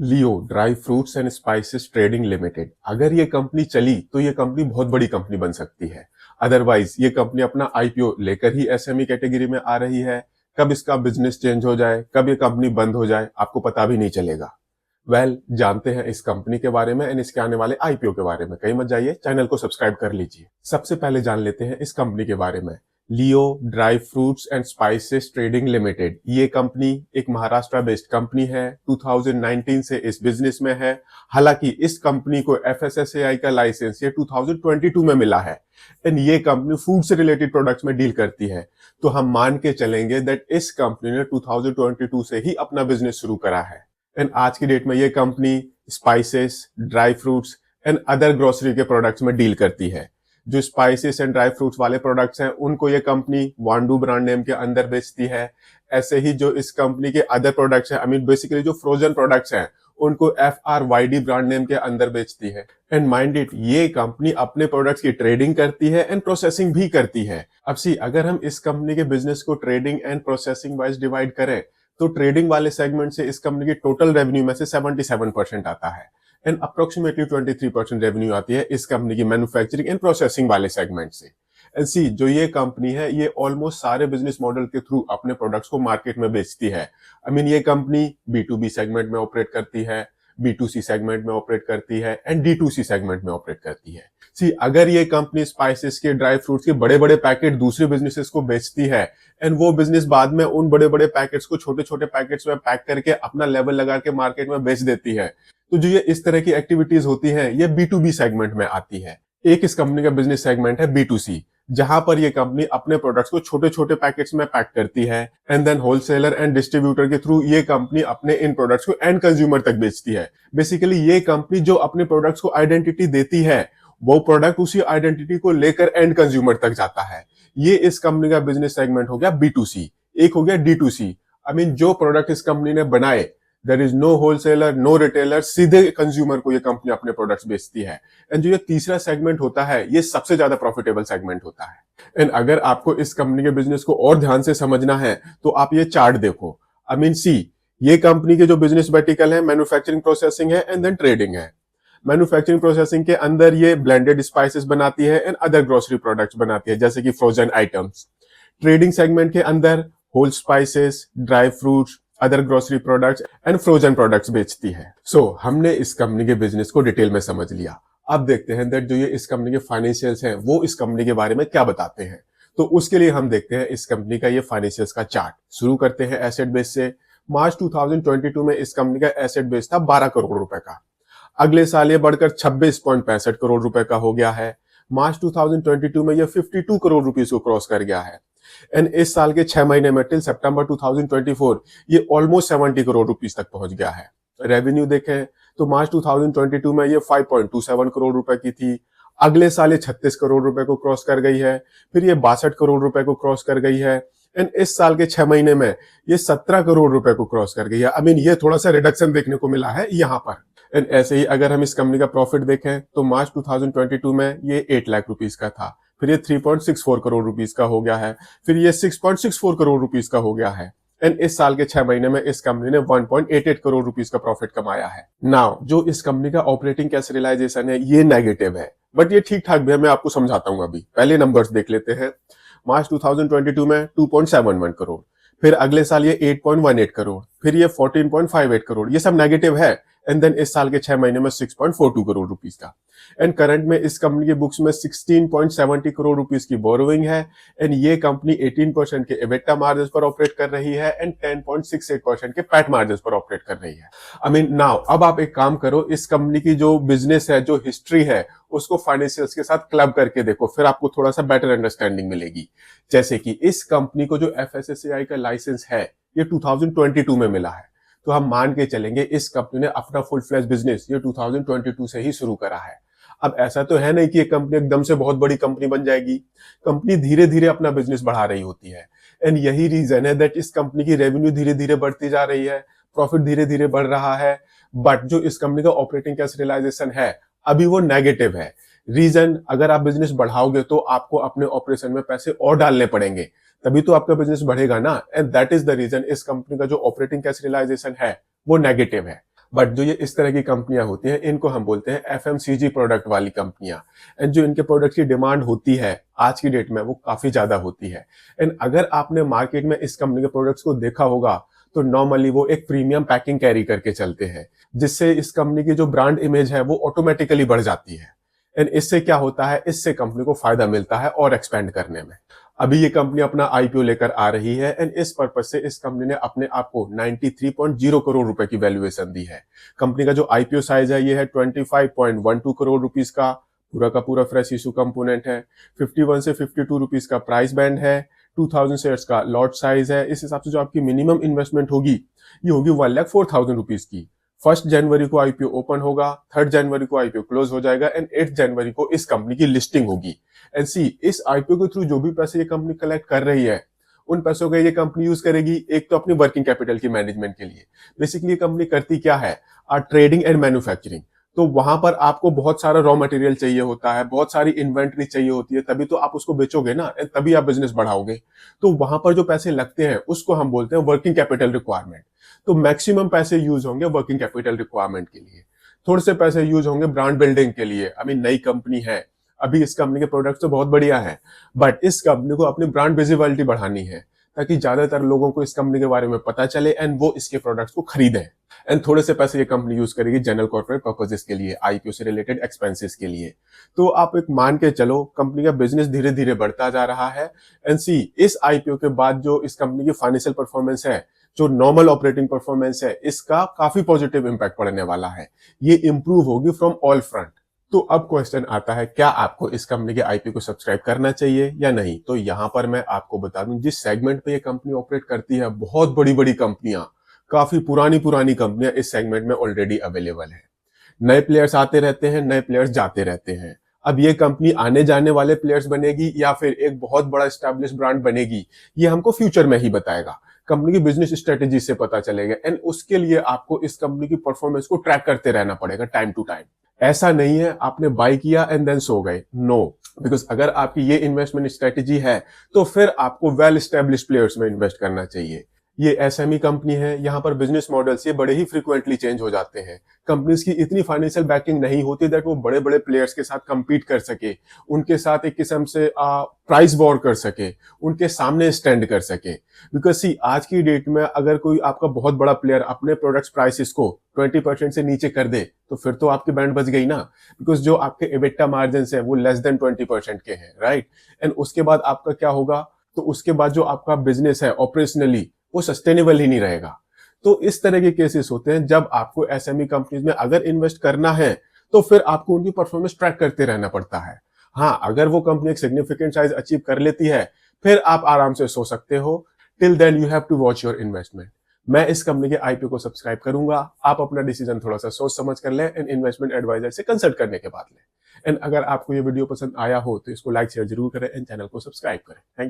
Leo dry fruits and spices trading limited, अगर ये company चली तो ये कंपनी बहुत बड़ी कंपनी बन सकती है। अदरवाइज ये कंपनी अपना आईपीओ लेकर ही एसएमई कैटेगरी में आ रही है। कब इसका बिजनेस चेंज हो जाए, कब ये कंपनी बंद हो जाए, आपको पता भी नहीं चलेगा। जानते हैं इस कंपनी के बारे में एंड इसके आने वाले आईपीओ के बारे में। कहीं मत जाइए, चैनल को सब्सक्राइब कर लीजिए। सबसे पहले जान लेते हैं इस कंपनी के बारे में। Leo dry fruits and spices trading limited, ये कंपनी एक महाराष्ट्र बेस्ड कंपनी है। 2019 से इस बिजनेस में है। हालांकि इस कंपनी को एफएसएसएआई का लाइसेंस ये 2022 में मिला है एंड ये कंपनी फूड से रिलेटेड प्रोडक्ट्स में डील करती है। तो हम मान के चलेंगे दैट इस कंपनी ने 2022 से ही अपना बिजनेस शुरू करा है एंड आज की डेट में ये company spices, dry fruits and other grocery के प्रोडक्ट्स में डील करती है। जो स्पाइसेस एंड ड्राई फ्रूट्स वाले प्रोडक्ट्स हैं उनको ये कंपनी वांडू ब्रांड नेम के अंदर बेचती है। ऐसे ही जो इस कंपनी के अदर प्रोडक्ट्स हैं, आई मीन बेसिकली जो फ्रोजन प्रोडक्ट्स हैं, उनको FRYD ब्रांड नेम के अंदर बेचती है। एंड माइंड इट, ये कंपनी अपने प्रोडक्ट्स की ट्रेडिंग करती है एंड प्रोसेसिंग भी करती है। अब सी, अगर हम इस कंपनी के बिजनेस को trading and processing wise divide करें तो ट्रेडिंग वाले सेगमेंट से इस कंपनी की टोटल रेवेन्यू में से 77% आता है एंड अप्रोक्सीमेटली 23% रेवेन्यू आती है इस कंपनी की मैन्युफैक्चरिंग एंड प्रोसेसिंग वाले सेगमेंट से। एंड सी, जो ये कंपनी है ये ऑलमोस्ट सारे बिजनेस मॉडल के थ्रू अपने प्रोडक्ट्स को मार्केट में बेचती है। आई मीन ये कंपनी B2B सेगमेंट में ऑपरेट करती है, B2C सेगमेंट में ऑपरेट करती है एंड D2C सेगमेंट में ऑपरेट करती है। सी, अगर ये कंपनी स्पाइसेस के, ड्राई फ्रूट्स के बड़े बड़े पैकेट दूसरे बिजनेसेस को बेचती है एंड वो बिजनेस बाद में उन बड़े बड़े पैकेट्स को छोटे छोटे पैकेट्स में पैक करके अपना लेवल लगा के मार्केट में बेच देती है, तो जो ये इस तरह की एक्टिविटीज होती हैं ये B2B सेगमेंट में आती है। एक इस कंपनी का बिजनेस सेगमेंट है B2C, जहां पर ये कंपनी अपने प्रोडक्ट्स को छोटे छोटे पैकेट्स में पैक करती है and then wholesaler and distributor के थ्रू ये कंपनी अपने इन प्रोडक्ट्स को एंड कंज्यूमर तक बेचती है। बेसिकली ये कंपनी जो अपने प्रोडक्ट्स को आइडेंटिटी देती है, वो प्रोडक्ट उसी आइडेंटिटी को लेकर एंड कंज्यूमर तक जाता है। ये इस कंपनी का बिजनेस सेगमेंट हो गया B2C। एक हो गया D2C, आई मीन जो प्रोडक्ट इस कंपनी ने बनाए, there is no wholesaler, no retailer, सीधे कंज्यूमर को ये कंपनी अपने प्रोडक्ट्स बेचती है। एंड जो ये तीसरा सेगमेंट होता है ये सबसे ज्यादा प्रॉफिटेबल सेगमेंट होता है। एंड अगर आपको इस कंपनी के बिजनेस को और ध्यान से समझना है तो आप ये चार्ट देखो। आई मीन सी, ये कंपनी के जो बिजनेस वर्टिकल है, मैन्युफैक्चरिंग प्रोसेसिंग है एंड देन ट्रेडिंग है। मैन्युफैक्चरिंग प्रोसेसिंग के अंदर ये ब्लेंडेड स्पाइसेस बनाती है एंड अदर ग्रोसरी प्रोडक्ट्स बनाती है जैसे कि फ्रोजन आइटम्स। ट्रेडिंग सेगमेंट के अंदर whole spices, dry fruits, other grocery products and frozen products बेचती है। सो हमने इस कंपनी के बिजनेस को डिटेल में समझ लिया। अब देखते हैं दैट जो ये इस कंपनी के फाइनेंशियल्स हैं वो इस कंपनी के बारे में क्या बताते हैं। तो उसके लिए हम देखते हैं इस कंपनी का ये फाइनेंशियल्स का चार्ट। शुरू करते हैं एसेट बेस से। मार्च 2022 में इस कंपनी का एसेट बेस था 12 करोड़ रुपए का। अगले साल ये बढ़कर 26.65 करोड़ रुपए का हो गया है। मार्च 2022 में ये 52 करोड़ रुपीस को क्रॉस कर गया है एंड इस साल के 6 महीने में टिल सितंबर 2024 ये ऑलमोस्ट 70 करोड़ रुपीस तक पहुंच गया है। रेवेन्यू देखें तो मार्च 2022 में ये 5.27 करोड़ रुपए की थी। अगले साल ये 36 करोड़ रुपए को क्रॉस कर गई है, फिर ये 62 करोड़ रुपए को क्रॉस कर गई है एंड इस साल के 6 महीने में ये 17 करोड़ रुपए को क्रॉस कर गई है। आई मीन ये थोड़ा सा रिडक्शन देखने को मिला है यहाँ पर। एंड ऐसे ही अगर हम इस कंपनी का प्रॉफिट देखें तो मार्च 2022 में ये 8 लाख रुपीस का था, फिर ये 3.64 करोड़ रुपीस का हो गया है, फिर ये 6.64 करोड़ रुपीस का हो गया है एंड इस साल के 6 महीने में इस कंपनी ने 1.88 करोड़ रुपीस का प्रॉफिट कमाया है। नाउ जो इस कंपनी का ऑपरेटिंग कैश रियलाइजेशन है ये नेगेटिव है, बट ये ठीक ठाक भी है। मैं आपको समझाता हूँ। अभी पहले नंबर्स देख लेते हैं। मार्च 2022 में 2.71 करोड़, फिर अगले साल ये 8.18 करोड़, फिर ये 14.58 करोड़, ये सब नेगेटिव है एंड देन इस साल के 6 महीने में 6.42 करोड़ रुपीस का। एंड करंट में इस कंपनी के बुक्स में 16.70 करोड़ रुपीस की बोरोइंग है एंड ये कंपनी 18% के एबिटा मार्जिन पर ऑपरेट कर रही है एंड 10.68% के पैट मार्जिन पर ऑपरेट कर रही है। आई मीन नाउ अब आप एक काम करो, इस कंपनी की जो बिजनेस है, जो हिस्ट्री है, उसको फाइनेंशियल्स के साथ क्लब करके देखो, फिर आपको थोड़ा सा बेटर अंडरस्टैंडिंग मिलेगी। जैसे कि इस कंपनी को जो FSSAI का लाइसेंस है ये 2022 में मिला है, तो हम मान के चलेंगे इस कंपनी ने अपना फुल फ्लैश बिजनेस ये 2022 से ही शुरू करा है। अब ऐसा तो है नहीं कि ये कंपनी एकदम से बहुत बड़ी कंपनी बन जाएगी। कंपनी धीरे धीरे अपना बिजनेस बढ़ा रही होती है एंड यही रीजन है दैट इस कंपनी की रेवेन्यू धीरे धीरे बढ़ती जा रही है, प्रॉफिट धीरे धीरे बढ़ रहा है, बट जो इस कंपनी का ऑपरेटिंग कैश रियलाइजेशन है अभी वो नेगेटिव है। रीजन, अगर आप बिजनेस बढ़ाओगे तो आपको अपने ऑपरेशन में पैसे और डालने पड़ेंगे, तभी तो आपका बिजनेस बढ़ेगा ना। And that is the reason इस कंपनी का जो ऑपरेटिंग कैश रियलाइजेशन है वो नेगेटिव है। बट जो ये इस तरह की कंपनियां होती हैं, इनको हम बोलते हैं एफएमसीजी प्रोडक्ट वाली कंपनियां। एंड जो इनके प्रोडक्ट की डिमांड होती है आज की डेट में, वो काफी ज्यादा होती है। एंड अगर आपने मार्केट में इस कंपनी के प्रोडक्ट्स को देखा होगा, तो नॉर्मली वो एक प्रीमियम पैकिंग कैरी करके चलते हैं, जिससे इस कंपनी की जो ब्रांड इमेज है वो ऑटोमेटिकली बढ़ जाती है। एंड इससे क्या होता है, इससे कंपनी को फायदा मिलता है और एक्सपेंड करने में। अभी ये कंपनी अपना आईपीओ लेकर आ रही है, एंड इस पर्पज से इस कंपनी ने अपने आप को 93.0 करोड़ रुपए की वैल्यूएशन दी है। कंपनी का जो आईपीओ साइज है ये है 25.12 करोड़ रुपीस का पूरा फ्रेश इशू कंपोनेंट है। 51 से 52 रुपीस का प्राइस बैंड है। 2000 शेयर्स का लॉट साइज है। इस हिसाब से जो आपकी मिनिमम इन्वेस्टमेंट होगी, ये होगी 1,04,000 रुपीस की। 1 जनवरी को आईपीओ ओपन होगा, 3 जनवरी को आईपीओ क्लोज हो जाएगा, एंड 8 जनवरी को इस कंपनी की लिस्टिंग होगी। एंड सी, इस आईपीओ के थ्रू जो भी पैसे ये कंपनी कलेक्ट कर रही है, उन पैसों का ये कंपनी यूज करेगी एक तो अपनी वर्किंग कैपिटल की मैनेजमेंट के लिए। बेसिकली ये कंपनी करती क्या है, ट्रेडिंग एंड मैन्युफैक्चरिंग। तो वहां पर आपको बहुत सारा रॉ मटेरियल चाहिए होता है, बहुत सारी इन्वेंट्री चाहिए होती है, तभी तो आप उसको बेचोगे ना, तभी आप बिजनेस बढ़ाओगे। तो वहां पर जो पैसे लगते हैं उसको हम बोलते हैं वर्किंग कैपिटल रिक्वायरमेंट। तो मैक्सिमम पैसे यूज होंगे वर्किंग कैपिटल रिक्वायरमेंट के लिए, थोड़े से पैसे यूज होंगे ब्रांड बिल्डिंग के लिए। अभी नई कंपनी है, अभी इस कंपनी के प्रोडक्ट तो बहुत बढ़िया है, बट इस कंपनी को अपनी ब्रांड विजिबिलिटी बढ़ानी है, ताकि ज्यादातर लोगों को इस कंपनी के बारे में पता चले एंड वो इसके प्रोडक्ट्स को खरीदें। एंड थोड़े से पैसे ये कंपनी यूज करेगी जनरल कॉर्पोरेट पर्पसेस के लिए, आईपीओ से रिलेटेड एक्सपेंसेस के लिए। तो आप एक मान के चलो, कंपनी का बिजनेस धीरे धीरे बढ़ता जा रहा है। एंड सी, इस आईपीओ के बाद जो इस कंपनी की फाइनेंशियल परफॉर्मेंस है, जो नॉर्मल ऑपरेटिंग परफॉर्मेंस है, इसका काफी पॉजिटिव इंपैक्ट पड़ने वाला है। ये इंप्रूव होगी फ्रॉम ऑल फ्रंट। तो अब क्वेश्चन आता है, क्या आपको इस कंपनी के आईपीओ को सब्सक्राइब करना चाहिए या नहीं? तो यहां पर मैं आपको बता दूं, जिस सेगमेंट पे ये कंपनी ऑपरेट करती है, बहुत बड़ी बड़ी कंपनियां, काफी पुरानी पुरानी कंपनियां इस सेगमेंट में ऑलरेडी अवेलेबल है। नए प्लेयर्स आते रहते हैं, नए प्लेयर्स जाते रहते हैं। अब ये कंपनी आने जाने वाले प्लेयर्स बनेगी या फिर एक बहुत बड़ा एस्टैब्लिश ब्रांड बनेगी, ये हमको फ्यूचर में ही बताएगा। कंपनी की बिजनेस स्ट्रेटेजी से पता चलेगा, एंड उसके लिए आपको इस कंपनी की परफॉर्मेंस को ट्रैक करते रहना पड़ेगा टाइम टू टाइम। ऐसा नहीं है आपने बाय किया एंड देन सो गए, नो। बिकॉज अगर आपकी ये इन्वेस्टमेंट स्ट्रेटेजी है, तो फिर आपको वेल एस्टैब्लिश प्लेयर्स में इन्वेस्ट करना चाहिए। ये एसएमई कंपनी है, यहाँ पर बिजनेस मॉडल्स ये बड़े ही फ्रीक्वेंटली चेंज हो जाते हैं। कंपनीज की इतनी फाइनेंशियल बैकिंग नहीं होती दैट वो बड़े बड़े प्लेयर्स के साथ compete कर सके, उनके साथ एक किस्म से प्राइस वॉर कर सके, उनके सामने स्टैंड कर सके। बिकॉज सी, आज की डेट में अगर कोई आपका बहुत बड़ा प्लेयर अपने प्रोडक्ट्स प्राइसेस को 20% से नीचे कर दे, तो फिर तो आपकी बैंड बच गई ना। बिकॉज जो आपके एबिटा मार्जिन है वो लेस देन 20% के हैं, राइट। एंड उसके बाद आपका क्या होगा, तो उसके बाद जो आपका बिजनेस है ऑपरेशनली, वो सस्टेनेबल ही नहीं रहेगा। तो इस तरह के केसेस होते हैं जब आपको एसएमई कंपनीज में अगर इन्वेस्ट करना है, तो फिर आपको उनकी परफॉर्मेंस ट्रैक करते रहना पड़ता है। हाँ, अगर वो कंपनी एक सिग्निफिकेंट साइज अचीव कर लेती है, फिर आप आराम से सो सकते हो। Till then you have to watch your investment. मैं इस कंपनी के आईपीओ को सब्सक्राइब करूंगा। आप अपना डिसीजन थोड़ा सा सोच समझ कर लें एंड इन्वेस्टमेंट एडवाइजर से कंसल्ट करने के बाद लें। एंड अगर आपको ये वीडियो पसंद आया हो, तो इसको लाइक शेयर जरूर करें एंड चैनल को सब्सक्राइब करें। Thank you.